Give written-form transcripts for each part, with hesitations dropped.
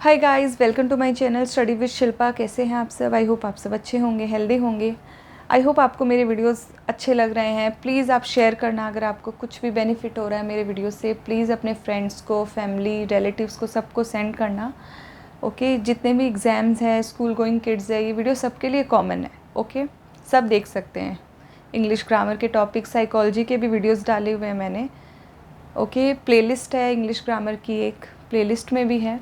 Hi guys, welcome to my channel study with Shilpa. कैसे हैं आप सब? आई होप आप सब अच्छे होंगे, हेल्दी होंगे। आई होप आपको मेरे वीडियोस अच्छे लग रहे हैं। प्लीज़ आप शेयर करना, अगर आपको कुछ भी बेनिफिट हो रहा है मेरे वीडियो से प्लीज़ अपने फ्रेंड्स को, फैमिली, रिलेटिव्स को, सबको सेंड करना। ओके जितने भी एग्ज़ाम्स हैं, स्कूल गोइंग किड्स है, ये वीडियो सबके लिए कॉमन है। ओके सब देख सकते हैं। इंग्लिश ग्रामर के टॉपिक, साइकोलॉजी के भी वीडियोज़ डाले हुए हैं मैंने। ओके प्लेलिस्ट है इंग्लिश ग्रामर की, एक प्लेलिस्ट में भी है।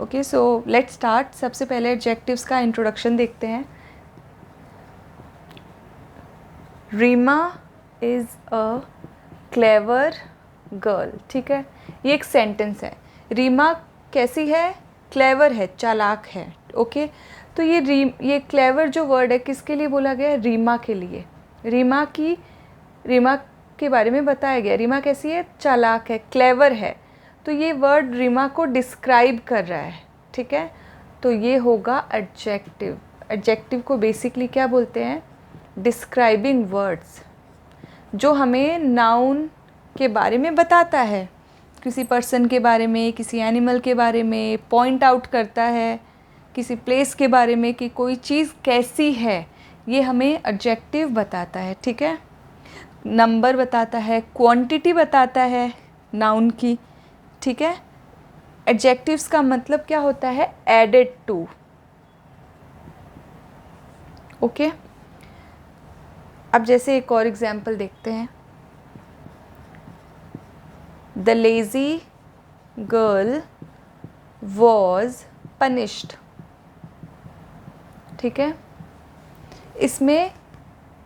Okay so let's start. सबसे पहले एडजेक्टिव्स का इंट्रोडक्शन देखते हैं। Reema is a clever girl. ठीक है, ये एक सेंटेंस है। रीमा कैसी है? क्लेवर है, चालाक है। ओके तो ये क्लेवर जो वर्ड है किसके लिए बोला गया है? रीमा के लिए। रीमा के बारे में बताया गया। रीमा कैसी है? चालाक है, क्लेवर है। तो ये वर्ड रीमा को डिस्क्राइब कर रहा है। ठीक है, तो ये होगा एडजेक्टिव। एडजेक्टिव को बेसिकली क्या बोलते हैं? डिस्क्राइबिंग वर्ड्स, जो हमें नाउन के बारे में बताता है, किसी पर्सन के बारे में, किसी एनिमल के बारे में, पॉइंट आउट करता है किसी प्लेस के बारे में कि कोई चीज़ कैसी है, ये हमें एडजेक्टिव बताता है। ठीक है, नंबर बताता है, क्वांटिटी बताता है नाउन की। ठीक है, एडजेक्टिव्स का मतलब क्या होता है? Added to. ओके अब जैसे एक और एग्जाम्पल देखते हैं। The lazy girl was punished. ठीक है, इसमें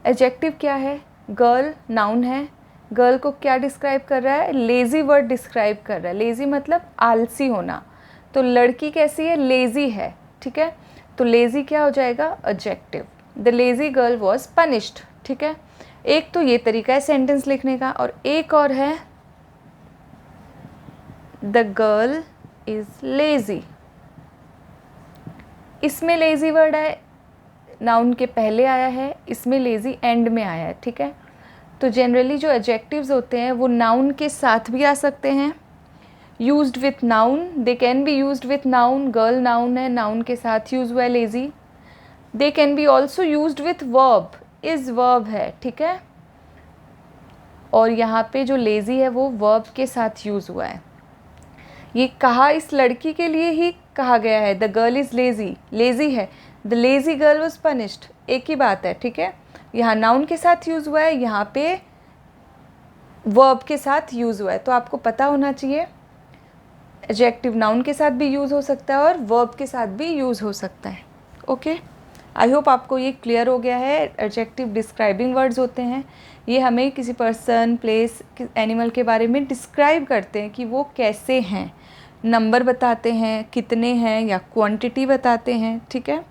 एडजेक्टिव क्या है? गर्ल नाउन है। गर्ल को क्या डिस्क्राइब कर रहा है? लेज़ी वर्ड डिस्क्राइब कर रहा है। लेज़ी मतलब आलसी होना। तो लड़की कैसी है? लेज़ी है। ठीक है, तो लेज़ी क्या हो जाएगा? Adjective. The lazy girl was punished. ठीक है, एक तो ये तरीका है सेंटेंस लिखने का, और एक और है द गर्ल इज़ लेज़ी। इसमें लेज़ी वर्ड है, नाउन के पहले आया है, इसमें लेज़ी एंड में आया है। ठीक है, तो जनरली जो एडजेक्टिव्स होते हैं वो नाउन के साथ भी आ सकते हैं। Used with noun, they can be used with noun. Girl noun है, नाउन के साथ यूज हुआ है lazy. They can be also used with verb, is verb है। ठीक है, और यहाँ पे जो लेज़ी है वो वर्ब के साथ यूज हुआ है। ये कहा इस लड़की के लिए ही कहा गया है। The girl is lazy, lazy है। The lazy girl was punished, एक ही बात है। ठीक है, यहाँ नाउन के साथ यूज़ हुआ है, यहाँ पे वर्ब के साथ यूज़ हुआ है। तो आपको पता होना चाहिए एडजेक्टिव नाउन के साथ भी यूज़ हो सकता है और वर्ब के साथ भी यूज़ हो सकता है। ओके आई होप आपको ये क्लियर हो गया है। एडजेक्टिव डिस्क्राइबिंग वर्ड्स होते हैं, ये हमें किसी पर्सन, प्लेस, एनिमल के बारे में डिस्क्राइब करते हैं कि वो कैसे हैं। नंबर बताते हैं, कितने हैं, या क्वांटिटी बताते हैं। ठीक है,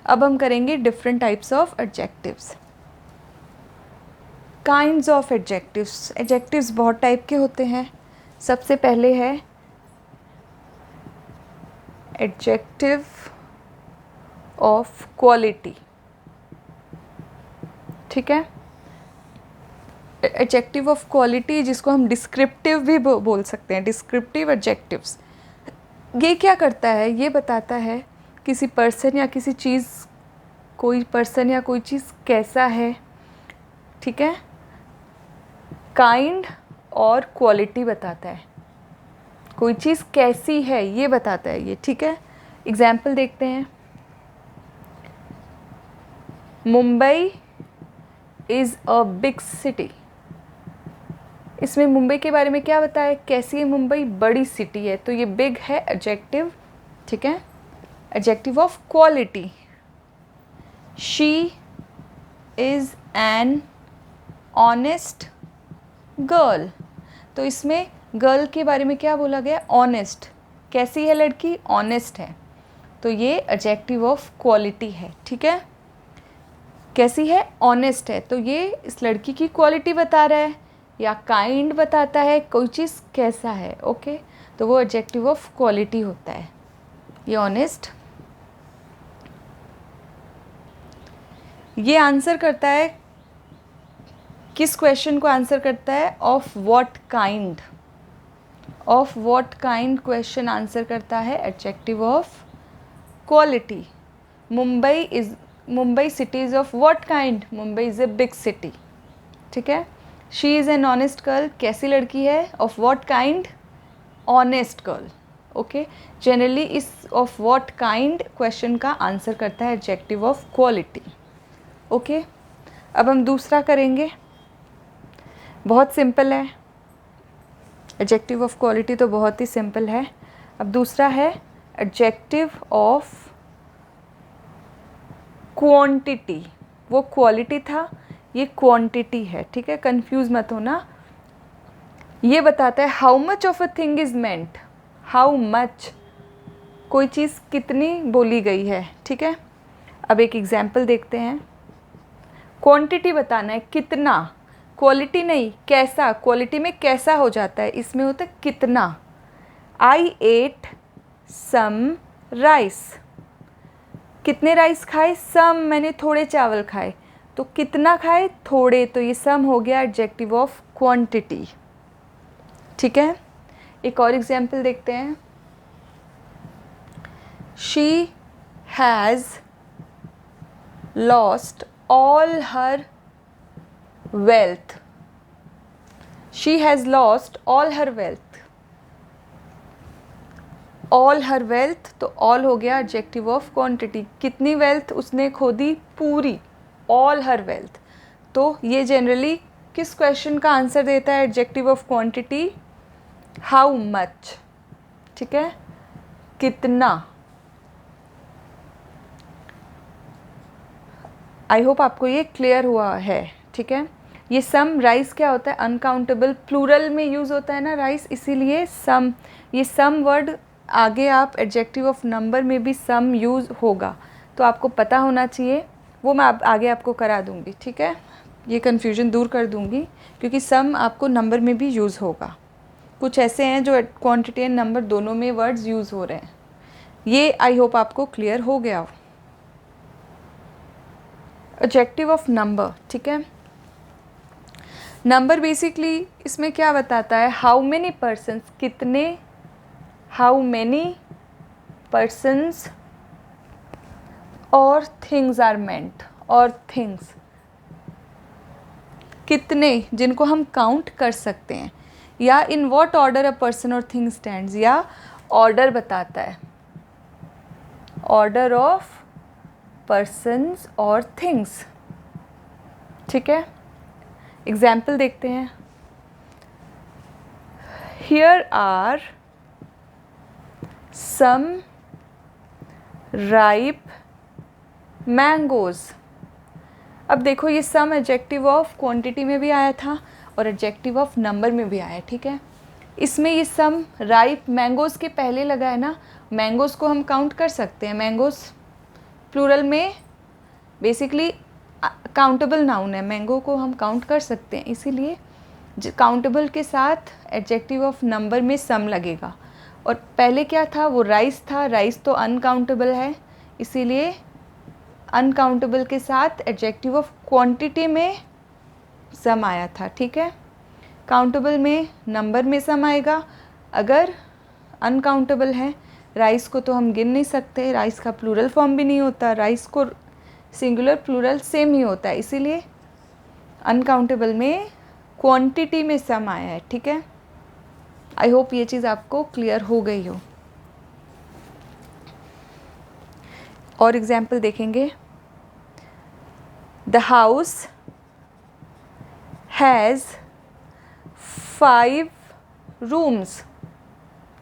अब हम करेंगे different types of adjectives. Kinds of adjectives. Adjectives बहुत टाइप के होते हैं। सबसे पहले है एडजेक्टिव ऑफ क्वालिटी। ठीक है, एडजेक्टिव ऑफ क्वालिटी जिसको हम डिस्क्रिप्टिव भी बोल सकते हैं। डिस्क्रिप्टिव एडजेक्टिव्स, ये क्या करता है? ये बताता है किसी पर्सन या किसी चीज़, कोई पर्सन या कोई चीज़ कैसा है। ठीक है, काइंड और क्वालिटी बताता है, कोई चीज़ कैसी है ये बताता है ये। ठीक है, एग्जाम्पल देखते हैं। Mumbai is a big city. इसमें मुंबई के बारे में क्या बताया? कैसी है मुंबई? बड़ी सिटी है। तो ये बिग है एडजेक्टिव। ठीक है, adjective of quality. She is an honest girl. तो इसमें गर्ल के बारे में क्या बोला गया? ऑनेस्ट। कैसी है लड़की? ऑनेस्ट है। तो ये एडजेक्टिव ऑफ क्वालिटी है। ठीक है, कैसी है? ऑनेस्ट है। तो ये इस लड़की की क्वालिटी बता रहा है, या काइंड बताता है कोई चीज़ कैसा है। ओके तो वो एडजेक्टिव ऑफ क्वालिटी होता है। ये ऑनेस्ट, ये आंसर करता है, किस क्वेश्चन को आंसर करता है? Of what kind. Of what kind question answer करता है adjective of quality. Mumbai city is of what kind, Mumbai is a big city, ठीक है। She is an honest girl, कैसी लड़की है, of what kind, honest girl, okay. Generally इस of what kind question का answer करता है एडजेक्टिव ऑफ क्वालिटी, ओके। अब हम दूसरा करेंगे, बहुत सिंपल है, एडजेक्टिव ऑफ क्वालिटी तो बहुत ही सिंपल है। अब दूसरा है एडजेक्टिव ऑफ क्वांटिटी, वो क्वालिटी था, ये क्वांटिटी है, ठीक है, कंफ्यूज मत होना। ये बताता है how much of a thing is meant, how much, कोई चीज़ कितनी बोली गई है, ठीक है। अब एक एग्जाम्पल देखते हैं। क्वांटिटी बताना है, कितना, क्वालिटी नहीं, कैसा, क्वालिटी में कैसा हो जाता है, इसमें होता है कितना। आई एट सम राइस, कितने राइस खाए, सम, मैंने थोड़े चावल खाए, तो कितना खाए, थोड़े, तो ये सम हो गया एडजेक्टिव ऑफ क्वांटिटी, ठीक है। एक और एग्जाम्पल देखते हैं। She has lost all her wealth, she has lost all her wealth, all her wealth, तो ऑल हो गया एडजेक्टिव ऑफ क्वांटिटी, कितनी वेल्थ उसने खो दी, पूरी, ऑल हर वेल्थ। तो ये जनरली किस क्वेश्चन का आंसर देता है adjective of quantity, how much, ठीक है, कितना। आई होप आपको ये क्लियर हुआ है, ठीक है। ये सम, राइस क्या होता है, अनकाउंटेबल, प्लूरल में यूज़ होता है ना राइस, इसीलिए सम, ये सम वर्ड आगे आप एडजेक्टिव ऑफ नंबर में भी सम यूज़ होगा, तो आपको पता होना चाहिए, वो मैं आगे आपको करा दूँगी, ठीक है, ये कन्फ्यूजन दूर कर दूँगी, क्योंकि सम आपको नंबर में भी यूज़ होगा। कुछ ऐसे हैं जो क्वांटिटी एंड नंबर दोनों में वर्ड्स यूज़ हो रहे हैं, ये आई होप आपको क्लियर हो गया हो। एडजेक्टिव ऑफ नंबर, ठीक है। नंबर बेसिकली इसमें क्या बताता है, हाउ मेनी पर्सन्स, कितने, हाउ मेनी पर्सन्स और थिंग्स आर मेंट, और थिंग्स, कितने जिनको हम काउंट कर सकते हैं, या in what order a person और थिंग स्टैंड्स, या ऑर्डर बताता है, ऑर्डर ऑफ पर्सन्स और थिंग्स, ठीक है। एग्जाम्पल देखते हैं। Here are some ripe mangoes. अब देखो ये सम एडजेक्टिव ऑफ क्वांटिटी में भी आया था और एडजेक्टिव ऑफ नंबर में भी आया, ठीक है। इसमें ये सम राइप मैंगोज़ के पहले लगा है ना, मैंगोज़ को हम काउंट कर सकते हैं, मैंगोज़ प्लूरल में बेसिकली काउंटेबल नाउन है, मैंगो को हम काउंट कर सकते हैं, इसीलिए काउंटेबल के साथ एडजेक्टिव ऑफ नंबर में सम लगेगा। और पहले क्या था, वो राइस था, राइस तो अनकाउंटेबल है, इसीलिए अनकाउंटेबल के साथ एडजेक्टिव ऑफ क्वांटिटी में सम आया था, ठीक है। काउंटेबल में नंबर में सम आएगा, अगर अनकाउंटेबल है, राइस को तो हम गिन नहीं सकते, राइस का प्लूरल फॉर्म भी नहीं होता, राइस को सिंगुलर प्लूरल सेम ही होता है, इसीलिए अनकाउंटेबल में क्वांटिटी में सम आया है, ठीक है। आई होप ये चीज़ आपको क्लियर हो गई हो। और एग्जाम्पल देखेंगे। द हाउस हैज़ 5 रूम्स,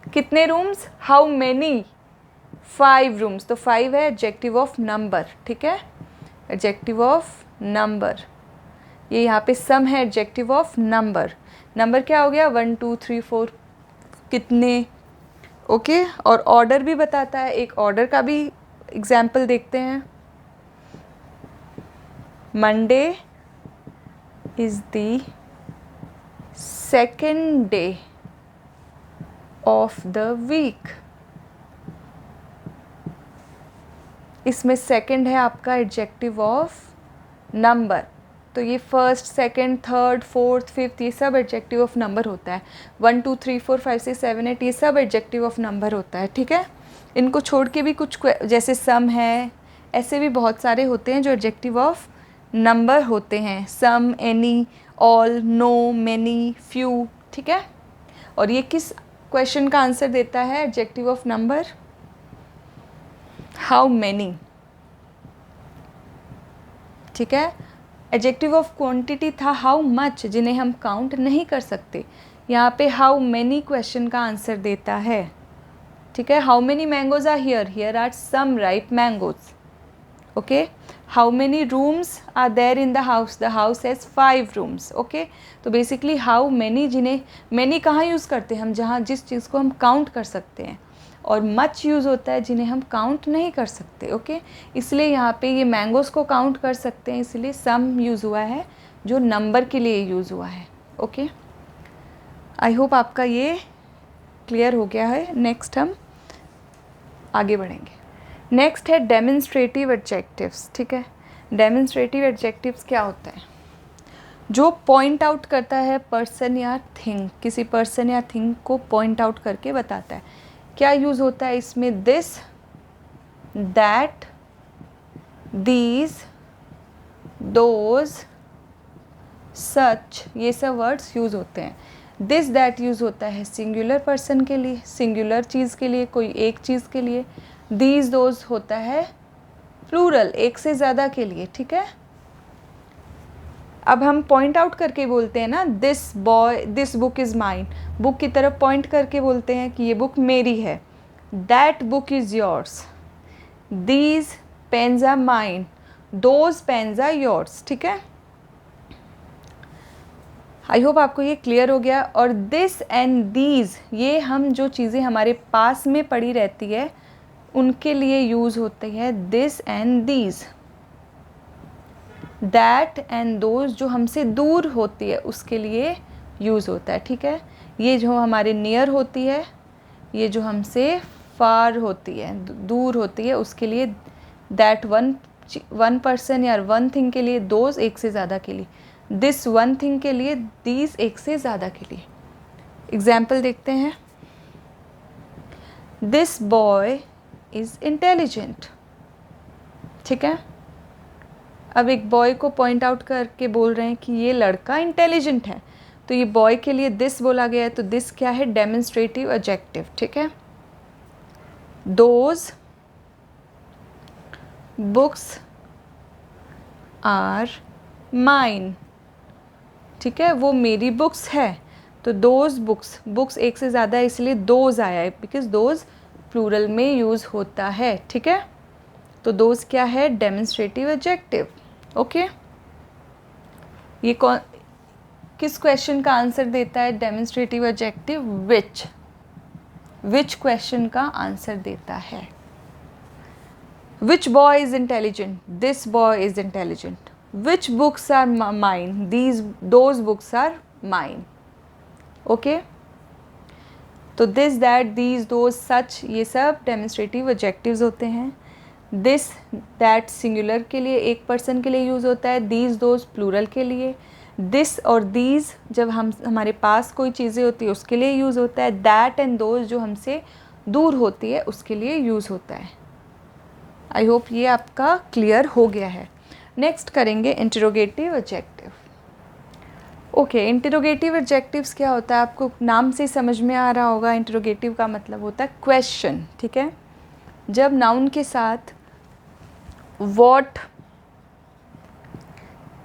कितने रूम्स, हाउ मैनी, 5 रूम्स, तो 5 है एडजेक्टिव ऑफ नंबर, ठीक है, एडजेक्टिव ऑफ नंबर। ये यहाँ पे सम है एडजेक्टिव ऑफ नंबर, नंबर क्या हो गया 1 2 3 4 कितने, ओके। और ऑर्डर भी बताता है, एक ऑर्डर का भी एग्जाम्पल देखते हैं। Monday is the second day of the week, इसमें सेकंड है आपका एडजेक्टिव ऑफ नंबर, तो ये first, second, third, fourth, fifth ये सब एडजेक्टिव ऑफ नंबर होता है। 1 2 3 4 5 6 7 8 ये सब एडजेक्टिव ऑफ नंबर होता है, ठीक है। इनको छोड़ के भी कुछ जैसे सम है, ऐसे भी बहुत सारे होते हैं जो एडजेक्टिव ऑफ नंबर होते हैं। Some, any, all, no, many, few, ठीक है। और ये किस क्वेश्चन का आंसर देता है adjective of number? How many, ठीक है। एडजेक्टिव ऑफ क्वांटिटी था हाउ मच, जिन्हें हम काउंट नहीं कर सकते। यहाँ पे हाउ मैनी क्वेश्चन का आंसर देता है, ठीक है। How many mangoes are here, here are some ripe mangoes, okay. How many rooms are there in the house has 5 rooms, okay. तो बेसिकली हाउ मैनी, जिन्हें मैनी कहाँ यूज़ करते हैं हम, जहाँ जिस चीज़ को हम काउंट कर सकते हैं, और मच यूज़ होता है जिन्हें हम काउंट नहीं कर सकते, ओके। इसलिए यहाँ पे ये मैंगोज़ को काउंट कर सकते हैं, इसलिए सम यूज़ हुआ है जो नंबर के लिए यूज़ हुआ है, ओके। आई होप आपका ये क्लियर हो गया है। नेक्स्ट हम आगे बढ़ेंगे। नेक्स्ट है डेमोन्स्ट्रेटिव एडजेक्टिव्स, ठीक है। डेमोन्स्ट्रेटिव एडजेक्टिव्स क्या होता है? जो पॉइंट आउट करता है पर्सन या थिंग, किसी पर्सन या थिंग को पॉइंट आउट करके बताता है। क्या यूज़ होता है इसमें? This, that, these, those, such, ये सब वर्ड्स यूज़ होते हैं। दिस दैट यूज़ होता है सिंगुलर पर्सन के लिए, सिंगुलर चीज़ के लिए, कोई एक चीज़ के लिए। दीज दोज होता है प्लूरल, एक से ज़्यादा के लिए, ठीक है। अब हम पॉइंट आउट करके बोलते हैं ना, this boy, this book is mine, book की तरफ पॉइंट करके बोलते हैं कि ये बुक मेरी है। That book is yours, these pens are mine, those pens are yours, ठीक है। आई होप आपको ये क्लियर हो गया। और दिस एंड दीज, ये हम जो चीज़ें हमारे पास में पड़ी रहती है उनके लिए यूज़ होती है this and these. That and those जो हमसे दूर होती है उसके लिए यूज़ होता है, ठीक है। ये जो हमारे नियर होती है, ये जो हमसे फार होती है, दूर होती है, उसके लिए दैट वन पर्सन या वन थिंग के लिए, दोज एक से ज़्यादा के लिए, दिस वन थिंग के लिए, दीज एक से ज़्यादा के लिए। एग्जाम्पल देखते हैं। दिस बॉय इज़ इंटेलिजेंट, ठीक है। अब एक बॉय को पॉइंट आउट करके बोल रहे हैं कि ये लड़का इंटेलिजेंट है, तो ये बॉय के लिए दिस बोला गया है, तो दिस क्या है? डेमोन्स्ट्रेटिव एडजेक्टिव, ठीक है। दोज बुक्स आर माइन, ठीक है, वो मेरी बुक्स है। तो दोज बुक्स, बुक्स एक से ज़्यादा है इसलिए दोज आया है, बिकॉज दोज प्लूरल में यूज़ होता है, ठीक है। तो दोज क्या है? Demonstrative adjective, okay. ये कौन, किस क्वेश्चन का आंसर देता है डेमोन्स्ट्रेटिव एडजेक्टिव? विच क्वेश्चन का आंसर देता है। Which boy is intelligent? This boy is intelligent. Which books are mine? Those books are mine, okay. तो this, that, these, those, such, ये सब डेमोन्स्ट्रेटिव एडजेक्टिव्स होते हैं। दिस दैट सिंगुलर के लिए, एक पर्सन के लिए यूज़ होता है। दीज दोज प्लूरल के लिए। दिस और दीज जब हमारे पास कोई चीज़ें होती है उसके लिए यूज़ होता है। दैट एंड दोज जो हमसे दूर होती है उसके लिए यूज़ होता है। आई होप ये आपका क्लियर हो गया है। नेक्स्ट करेंगे interrogative adjective. Okay, interrogative adjectives क्या होता है? आपको नाम से समझ में आ रहा होगा। इंटरोगेटिव का मतलब होता है क्वेश्चन, ठीक है। जब नाउन के साथ व्हाट,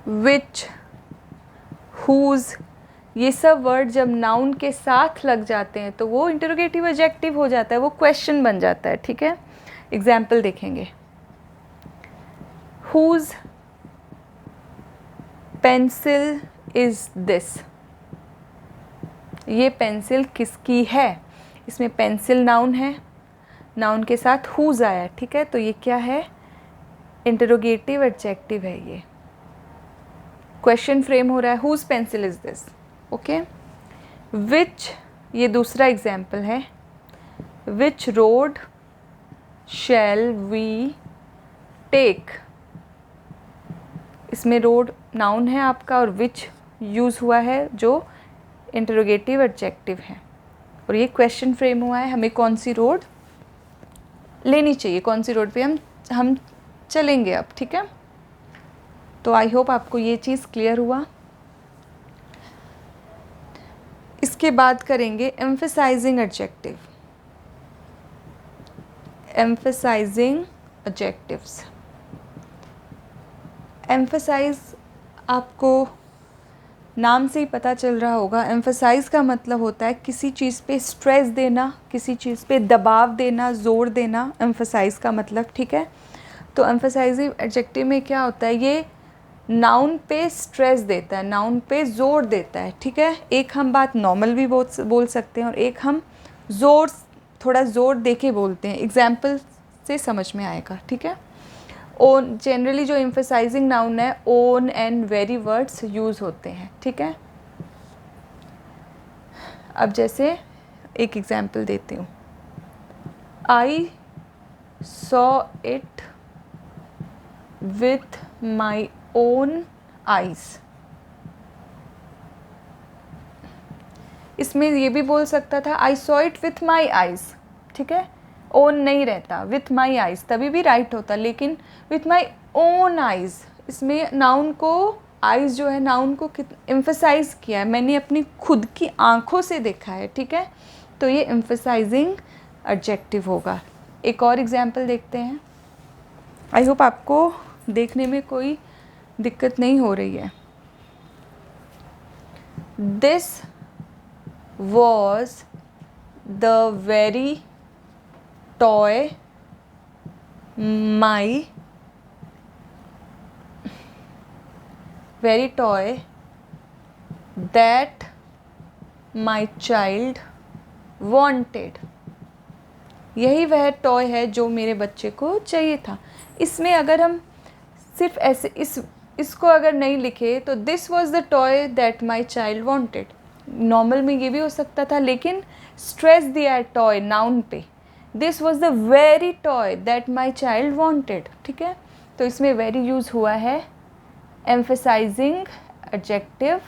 विच, हुज, ये सब वर्ड जब नाउन के साथ लग जाते हैं तो वो इंटरोगेटिव एडजेक्टिव हो जाता है, वो क्वेश्चन बन जाता है, ठीक है। एग्जाम्पल देखेंगे। हुज पेंसिल इज दिस, ये पेंसिल किसकी है? इसमें पेंसिल नाउन है, नाउन के साथ हुज आया, ठीक है। तो ये क्या है? इंटरोगेटिव एडजेक्टिव है। ये क्वेश्चन फ्रेम हो रहा है, whose pencil is this, okay. Which, ये दूसरा एग्जाम्पल है। Which road shall we take, इसमें रोड नाउन है आपका और विच यूज़ हुआ है जो इंटरोगेटिव एडजेक्टिव है, और ये क्वेश्चन फ्रेम हुआ है हमें कौन सी रोड लेनी चाहिए, कौन सी रोड पे हम चलेंगे अब, ठीक है। तो आई होप आपको ये चीज़ क्लियर हुआ। इसके बाद करेंगे emphasizing adjective, emphasizing adjectives. Emphasize आपको नाम से ही पता चल रहा होगा, एम्फसाइज का मतलब होता है किसी चीज़ पे स्ट्रेस देना, किसी चीज़ पे दबाव देना, जोर देना, एम्फसाइज का मतलब, ठीक है। तो एम्फसाइजिंग एडजेक्टिव में क्या होता है, ये नाउन पे स्ट्रेस देता है, नाउन पे जोर देता है, ठीक है। एक हम बात नॉर्मल भी बोल सकते हैं और एक हम थोड़ा ज़ोर दे के बोलते हैं, एग्जाम्पल से समझ में आएगा, ठीक है। ओन जनरली जो एम्फसाइजिंग नाउन है own and very words use होते हैं, ठीक है। अब जैसे एक एग्जाम्पल देती हूँ, I saw it with my own eyes. इसमें ये भी बोल सकता था I saw it with my eyes, ठीक है। ओन नहीं रहता, विथ माई आइज तभी भी राइट होता, लेकिन विथ माई ओन आइज इसमें नाउन को, आइज जो है नाउन को एम्फसाइज किया है, मैंने अपनी खुद की आंखों से देखा है, ठीक है। तो ये एम्फसाइजिंग एडजेक्टिव होगा। एक और एग्जाम्पल देखते हैं। आई होप आपको देखने में कोई दिक्कत नहीं हो रही है। This was the very toy my very toy that my child wanted। यही वह टॉय है जो मेरे बच्चे को चाहिए था। इसमें अगर हम सिर्फ ऐसे इसको अगर नहीं लिखे तो this was the toy that my child wanted, normal में ये भी हो सकता था, लेकिन स्ट्रेस दिया है टॉय नाउन पे, this was the very toy that my child wanted, ठीक है। तो इसमें वेरी यूज़ हुआ है एम्फसाइजिंग एडजेक्टिव,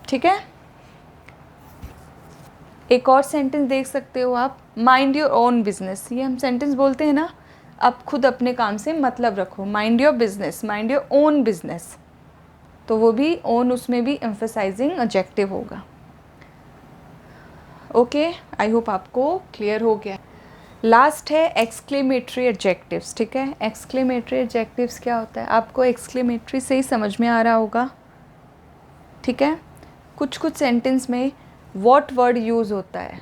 ठीक है। एक और सेंटेंस देख सकते हो आप, माइंड योर ओन बिजनेस। ये हम सेंटेंस बोलते हैं ना, आप खुद अपने काम से मतलब रखो, mind your business, mind your own business, तो वो भी ओन, उसमें भी एम्फसाइजिंग एडजेक्टिव होगा। ओके, आई होप आपको क्लियर हो गया। लास्ट है एक्सक्लेमेटरी एडजेक्टिव्स, ठीक है। एक्सक्लेमेटरी एडजेक्टिव्स क्या होता है, आपको एक्सक्लेमेटरी से ही समझ में आ रहा होगा, ठीक है। कुछ कुछ सेंटेंस में व्हाट वर्ड यूज़ होता है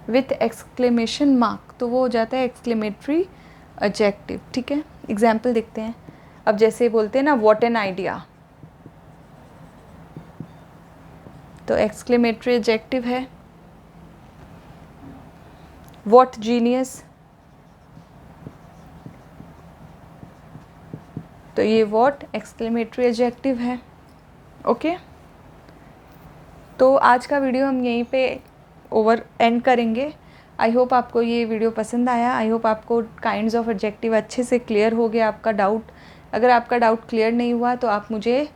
विथ एक्सक्लेमेशन मार्क, तो वो हो जाता है एक्सक्लेमेटरी एडजेक्टिव, ठीक है। एग्जाम्पल देखते हैं। अब जैसे बोलते हैं ना व्हाट एन आइडिया, तो एक्सक्लेमेटरी एडजेक्टिव है। व्हाट जीनियस, तो ये व्हाट एक्सक्लेमेटरी एडजेक्टिव है, ओके। तो आज का वीडियो हम यहीं पे ओवर एंड करेंगे। आई होप आपको ये वीडियो पसंद आया। आई होप आपको काइंड्स ऑफ एडजेक्टिव अच्छे से क्लियर हो गया आपका डाउट। अगर आपका डाउट क्लियर नहीं हुआ तो आप मुझे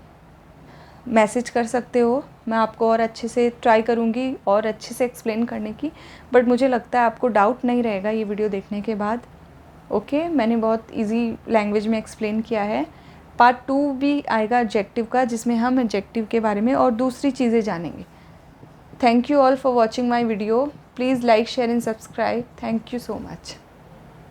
मैसेज कर सकते हो, मैं आपको और अच्छे से ट्राई करूँगी और अच्छे से एक्सप्लेन करने की, बट मुझे लगता है आपको डाउट नहीं रहेगा ये वीडियो देखने के बाद, ओके। मैंने बहुत इजी लैंग्वेज में एक्सप्लेन किया है। पार्ट 2 भी आएगा एडजेक्टिव का, जिसमें हम एडजेक्टिव के बारे में और दूसरी चीज़ें जानेंगे। Thank you all for watching my video. Please like, share and subscribe. Thank you so much.